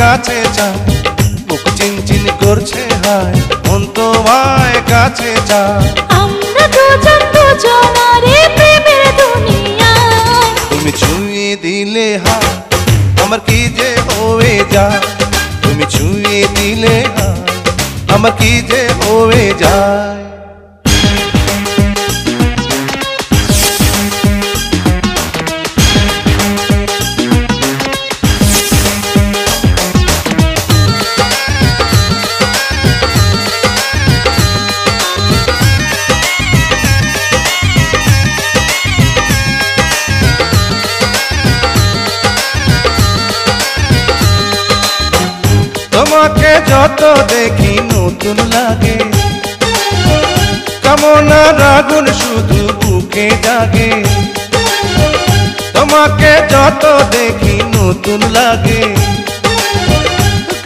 কাছে চায়, বুক চিনচিন করছে হায়, মন তোমায় কাছে চায়। আমরা দুজন দুজনারে প্রেমের দুনিয়ায়। তুমি ছুঁয়ে দিলে হায়, আমার কি যে হয়ে যায়। তুমি ছুঁয়ে দিলে হায়, আমার কি যে হয়ে যায়। তোমাকে যত দেখি নতুন লাগে, কামনার আগুন শুধু বুকে জাগে। তোমাকে যত দেখি নতুন লাগে,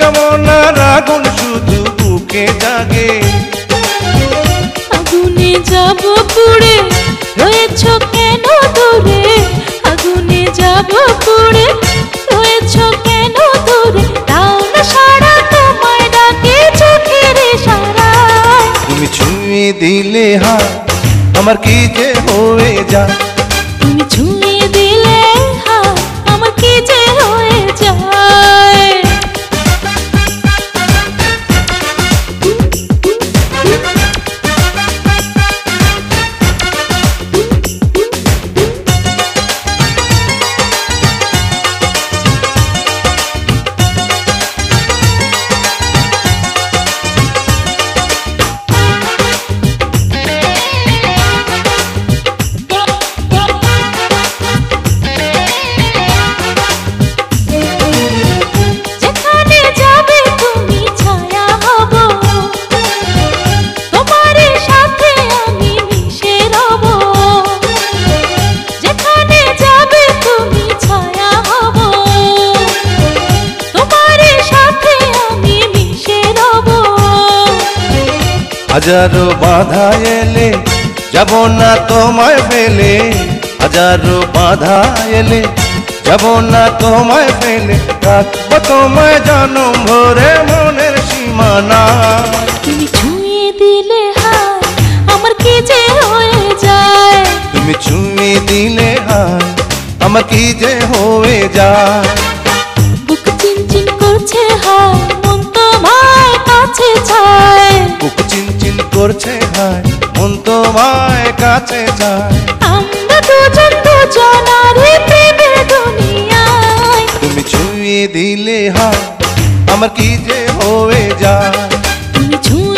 কামনার আগুন শুধু বুকে জাগে। আগুনে যাব পুড়ে, রয়েছ কেন দূরে? আগুনে যাব পুড়ে, রয়েছ কেন দূরে? তাও না সারা তোমায় ডাকে চোখের ইশারায়। তুমি ছুঁয়ে দিলে হায়, আমার কি যে হয়ে যায়। তুমি ছুঁয়ে দিলে হায়, আমার কি যে হয়ে যায়। হাজারো বাধা এলে যাব না তোমায় ফেলে, হাজারো বাধা এলে যাব না তোমায় ফেলে। রাখবো তোমায় জনম ভরে মনের সীমানা। তুমি ছুঁয়ে দিলে হায়, আমার কি যে হয়ে যায়। তুমি ছুঁয়ে দিলে হায়, আমার কি যে হয়ে যায়। বুক চিনচিন করছে হায়, মন তোমায় কাছে চায়। বুক চিনচিন করছে হায়, মন তোমায় কাছে যায়। আমরা দুজন দুজনারে প্রেমের দুনিয়ায়। তুমি ছুঁয়ে দিলে হায়, আমার কি যে হয়ে যায়। তুমি ছুঁয়ে